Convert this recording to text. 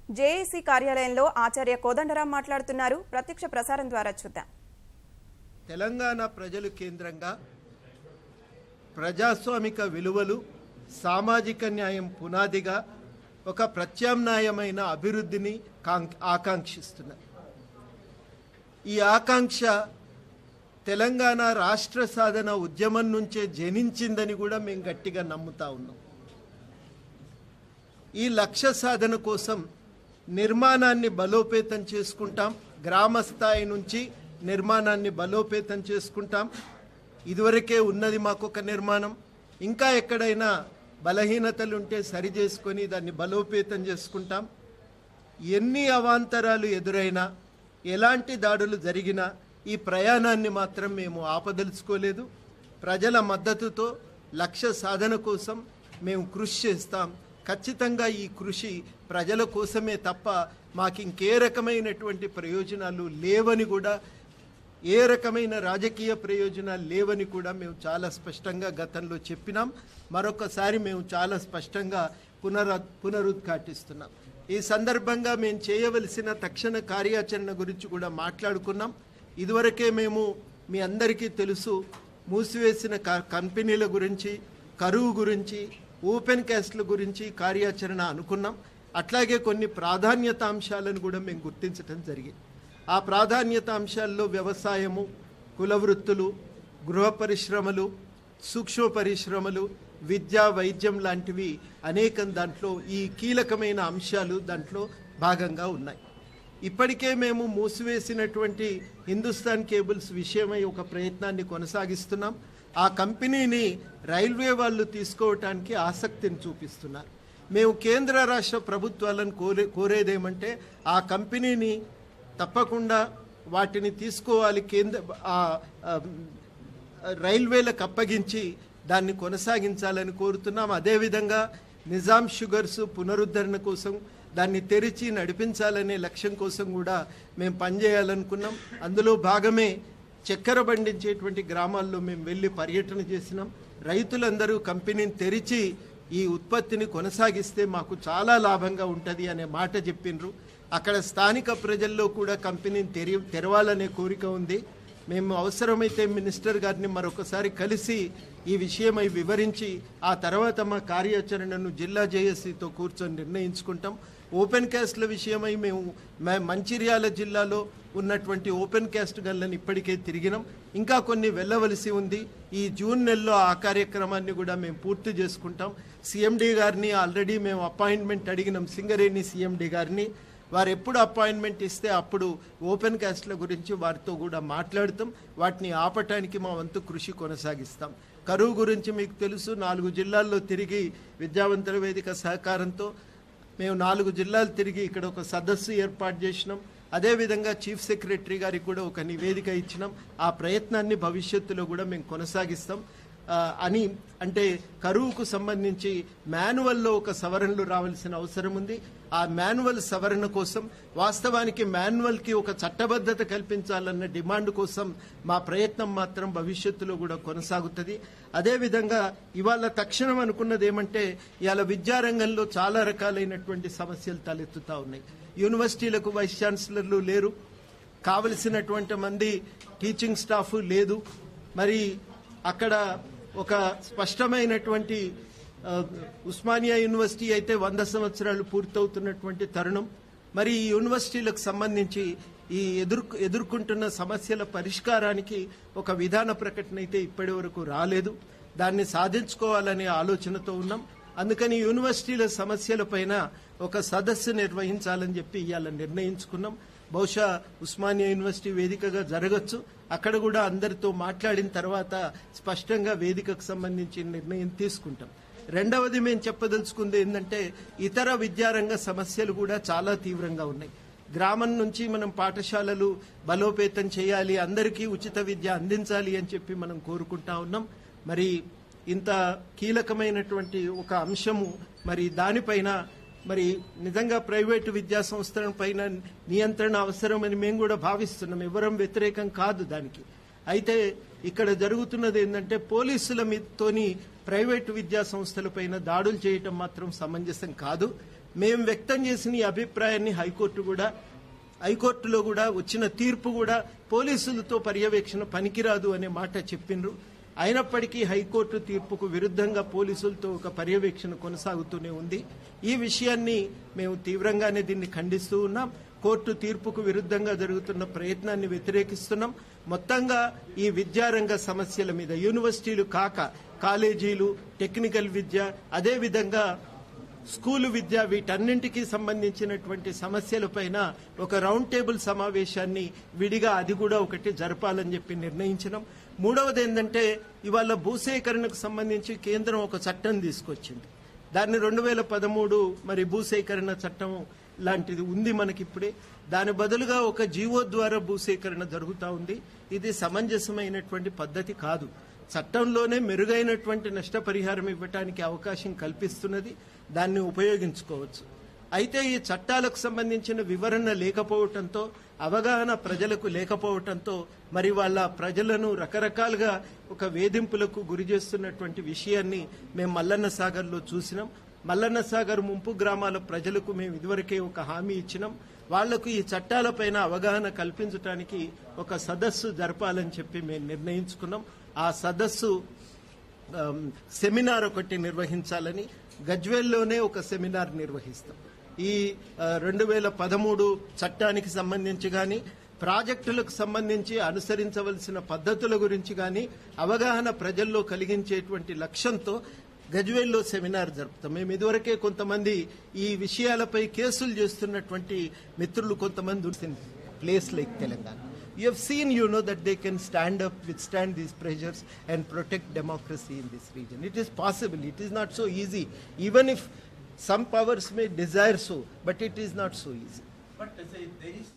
JAC కార్యాలయంలో ఆచార్య కోదండరాం మాట్లాడుతున్నారు. ప్రత్యక్ష ప్రసారం ద్వారా చూద్దాం. తెలంగాణ ప్రజలు కేంద్రంగా ప్రజాస్వామిక విలువలు, సామాజిక న్యాయం పునాదిగా ఒక ప్రత్యామ్నాయమైన అభివృద్ధిని ఆకాంక్షిస్తున్నారు. ఈ ఆకాంక్ష తెలంగాణ రాష్ట్ర సాధన ఉద్యమం నుంచే జనించిందని కూడా మేము గట్టిగా నమ్ముతా ఉన్నాం. ఈ లక్ష్య సాధన కోసం నిర్మాణాన్ని బలోపేతం చేసుకుంటాం. గ్రామ స్థాయి నుంచి నిర్మాణాన్ని బలోపేతం చేసుకుంటాం. ఇదివరకే ఉన్నది మాకొక నిర్మాణం. ఇంకా ఎక్కడైనా బలహీనతలుంటే సరి చేసుకొని దాన్ని బలోపేతం చేసుకుంటాం. ఎన్ని అవాంతరాలు ఎదురైనా, ఎలాంటి దాడులు జరిగినా ఈ ప్రయాణాన్ని మాత్రం మేము ఆపదలుచుకోలేదు. ప్రజల మద్దతుతో లక్ష్య సాధన కోసం మేము కృషి చేస్తాం. ఖచ్చితంగా ఈ కృషి ప్రజల కోసమే తప్ప మాకు ఇంకే రకమైనటువంటి ప్రయోజనాలు లేవని కూడా, ఏ రకమైన రాజకీయ ప్రయోజనాలు లేవని కూడా మేము చాలా స్పష్టంగా గతంలో చెప్పినాం. మరొకసారి మేము చాలా స్పష్టంగా పునరుద్ఘాటిస్తున్నాం. ఈ సందర్భంగా మేము చేయవలసిన తక్షణ కార్యాచరణ గురించి కూడా మాట్లాడుకున్నాం. ఇదివరకే మేము మీ అందరికీ తెలుసు, మూసివేసిన కంపెనీల గురించి, కరువు గురించి, ఓపెన్ క్యాస్ట్ల గురించి కార్యాచరణ అనుకున్నాం. అట్లాగే కొన్ని ప్రాధాన్యత అంశాలను కూడా మేము గుర్తించడం జరిగింది. ఆ ప్రాధాన్యత అంశాల్లో వ్యవసాయము, కుల వృత్తులు, గృహ పరిశ్రమలు, సూక్ష్మ పరిశ్రమలు, విద్య, వైద్యం లాంటివి అనేకం దాంట్లో ఈ కీలకమైన అంశాలు దాంట్లో భాగంగా ఉన్నాయి. ఇప్పటికే మేము మూసివేసినటువంటి హిందుస్థాన్ కేబుల్స్ విషయమై ఒక ప్రయత్నాన్ని కొనసాగిస్తున్నాం. ఆ కంపెనీని రైల్వే వాళ్ళు తీసుకోవటానికి ఆసక్తిని చూపిస్తున్నారు. మేము కేంద్ర రాష్ట్ర ప్రభుత్వాలను కోరేదేమంటే ఆ కంపెనీని తప్పకుండా వాటిని తీసుకోవాలి, రైల్వేలకు అప్పగించి దాన్ని కొనసాగించాలని కోరుతున్నాం. అదేవిధంగా నిజాం షుగర్స్ పునరుద్ధరణ కోసం దాన్ని తెరిచి నడిపించాలనే లక్ష్యం కోసం కూడా మేము పనిచేయాలనుకున్నాం. అందులో భాగమే చక్కెర పండించేటువంటి గ్రామాల్లో మేము వెళ్ళి పర్యటన చేసినాం. రైతులందరూ కంపెనీని తెరిచి ఈ ఉత్పత్తిని కొనసాగిస్తే మాకు చాలా లాభంగా ఉంటుంది అనే మాట చెప్పిండ్రు. అక్కడ స్థానిక ప్రజల్లో కూడా కంపెనీని తెరవాలనే కోరిక ఉంది. మేము అవసరమైతే మినిస్టర్ గారిని మరొకసారి కలిసి ఈ విషయమై వివరించి ఆ తర్వాత మా కార్యాచరణను జిల్లా జేఏసీతో కూర్చొని నిర్ణయించుకుంటాం. ఓపెన్ క్యాస్ట్ల విషయమై మేము మంచిర్యాల జిల్లాలో ఉన్నటువంటి ఓపెన్ క్యాస్ట్ గన్లను ఇప్పటికే తిరిగినాం. ఇంకా కొన్ని వెళ్ళవలసి ఉంది. ఈ జూన్ నెలలో ఆ కార్యక్రమాన్ని కూడా మేము పూర్తి చేసుకుంటాం. సీఎండీ గారిని ఆల్రెడీ మేము అపాయింట్మెంట్ అడిగినాం, సింగరేణి సీఎండీ గారిని. వారు ఎప్పుడు అపాయింట్మెంట్ ఇస్తే అప్పుడు ఓపెన్ క్యాస్ట్ల గురించి వారితో కూడా మాట్లాడుతాం. వాటిని ఆపటానికి మా వంతు కృషి కొనసాగిస్తాం. కరువు గురించి మీకు తెలుసు, 4 జిల్లాల్లో తిరిగి విద్యావంతుల వేదిక సహకారంతో మేము 4 జిల్లాలు తిరిగి ఇక్కడ ఒక సదస్సు ఏర్పాటు చేసినాం. అదేవిధంగా చీఫ్ సెక్రటరీ గారికి కూడా ఒక నివేదిక ఇచ్చినాం. ఆ ప్రయత్నాన్ని భవిష్యత్తులో కూడా మేము కొనసాగిస్తాం అని. అంటే కరువుకు సంబంధించి మాన్యువల్లో ఒక సవరణలు రావాల్సిన అవసరం ఉంది. ఆ మాన్యువల్ సవరణ కోసం, వాస్తవానికి మాన్యువల్కి ఒక చట్టబద్ధత కల్పించాలన్న డిమాండ్ కోసం మా ప్రయత్నం మాత్రం భవిష్యత్తులో కూడా కొనసాగుతుంది. అదేవిధంగా ఇవాళ తక్షణం అనుకున్నది ఏమంటే, ఇవాళ విద్యారంగంలో చాలా రకాలైనటువంటి సమస్యలు తలెత్తుతా ఉన్నాయి. యూనివర్సిటీలకు వైస్ ఛాన్సలర్లు లేరు, కావలసినటువంటి మంది టీచింగ్ స్టాఫ్ లేదు. మరి అక్కడ ఒక స్పష్టమైనటువంటి ఉస్మానియా యూనివర్సిటీ అయితే 100 సంవత్సరాలు పూర్తవుతున్నటువంటి తరుణం. మరి ఈ యూనివర్సిటీలకు సంబంధించి ఈ ఎదుర్కొంటున్న సమస్యల పరిష్కారానికి ఒక విధాన ప్రకటన అయితే ఇప్పటి వరకు రాలేదు. దాన్ని సాధించుకోవాలనే ఆలోచనతో ఉన్నాం. అందుకని యూనివర్సిటీల సమస్యలపైన ఒక సదస్సు నిర్వహించాలని చెప్పి ఇవాళ నిర్ణయించుకున్నాం. బహుశా ఉస్మానియా యూనివర్సిటీ వేదికగా జరగచ్చు. అక్కడ కూడా అందరితో మాట్లాడిన తర్వాత స్పష్టంగా వేదికకు సంబంధించిన నిర్ణయం తీసుకుంటాం. రెండవది మేము చెప్పదలుచుకుంది ఏంటంటే, ఇతర విద్యారంగ సమస్యలు కూడా చాలా తీవ్రంగా ఉన్నాయి. గ్రామం నుంచి మనం పాఠశాలలు బలోపేతం చేయాలి, అందరికీ ఉచిత విద్య అందించాలి అని చెప్పి మనం కోరుకుంటా ఉన్నాం. మరి ఇంత కీలకమైనటువంటి ఒక అంశము, మరి దానిపైన మరి నిజంగా ప్రైవేటు విద్యా సంస్థల పైన నియంత్రణ అవసరమని మేము కూడా భావిస్తున్నాం. ఎవరం వ్యతిరేకం కాదు దానికి. అయితే ఇక్కడ జరుగుతున్నది ఏంటంటే, పోలీసుల మీదతోని ప్రైవేటు విద్యా సంస్థలపైన దాడులు చేయటం మాత్రం సమంజసం కాదు. మేము వ్యక్తం చేసిన ఈ అభిప్రాయాన్ని హైకోర్టులో కూడా వచ్చిన తీర్పు కూడా పోలీసులతో పర్యవేక్షణ పనికిరాదు అనే మాట చెప్పిండ్రు. అయినప్పటికీ హైకోర్టు తీర్పుకు విరుద్ధంగా పోలీసులతో ఒక పర్యవేక్షణ కొనసాగుతూనే ఉంది. ఈ విషయాన్ని మేము తీవ్రంగానే దీన్ని ఖండిస్తూ ఉన్నాం. కోర్టు తీర్పుకు విరుద్ధంగా జరుగుతున్న ప్రయత్నాన్ని వ్యతిరేకిస్తున్నాం. మొత్తంగా ఈ విద్యారంగ సమస్యల మీద యూనివర్సిటీలు కాక కాలేజీలు, టెక్నికల్ విద్య, అదేవిధంగా స్కూలు విద్య, వీటన్నింటికీ సంబంధించినటువంటి సమస్యలపైన ఒక రౌండ్ టేబుల్ సమావేశాన్ని విడిగా అది కూడా ఒకటి జరపాలని చెప్పి నిర్ణయించినాం. మూడవది ఏంటంటే ఇవాళ భూసేకరణకు సంబంధించి కేంద్రం ఒక చట్టం తీసుకొచ్చింది. దాన్ని 2013 మరి భూసేకరణ చట్టం లాంటిది ఉంది మనకిప్పుడే. దాని బదులుగా ఒక జీవో ద్వారా భూసేకరణ జరుగుతూ ఉంది. ఇది సమంజసమైనటువంటి పద్ధతి కాదు. చట్టంలోనే మెరుగైనటువంటి నష్టపరిహారం ఇవ్వటానికి అవకాశం కల్పిస్తున్నది. దాన్ని ఉపయోగించుకోవచ్చు. అయితే ఈ చట్టాలకు సంబంధించిన వివరణ లేకపోవటంతో, అవగాహన ప్రజలకు లేకపోవటంతో మరి వాళ్ళ ప్రజలను రకరకాలుగా ఒక వేధింపులకు గురి చేస్తున్నటువంటి విషయాన్ని మేము మల్లన్న సాగర్లో చూసినాం. మల్లన్న సాగర్ ముంపు గ్రామాల ప్రజలకు మేము ఇదివరకే ఒక హామీ ఇచ్చినాం. వాళ్లకు ఈ చట్టాలపైన అవగాహన కల్పించడానికి ఒక సదస్సు జరపాలని చెప్పి మేము నిర్ణయించుకున్నాం. ఆ సదస్సు సెమినార్ ఒకటి నిర్వహించాలని గజ్వేల్లోనే ఒక సెమినార్ నిర్వహిస్తాం. ఈ 2013 చట్టానికి సంబంధించి కానీ, ప్రాజెక్టులకు సంబంధించి అనుసరించవలసిన పద్ధతుల గురించి కానీ అవగాహన ప్రజల్లో కలిగించేటువంటి లక్ష్యంతో గజ్వేల్లో సెమినార్ జరుపుతాం. మేము ఇదివరకే కొంతమంది ఈ విషయాలపై కేసులు చేస్తున్నటువంటి మిత్రులు కొంతమంది place like Telangana. You have seen, that they can stand up, withstand these pressures and protect democracy in this region. It is possible. It is not so easy. Even if some powers may desire so, but it is not so easy. But there is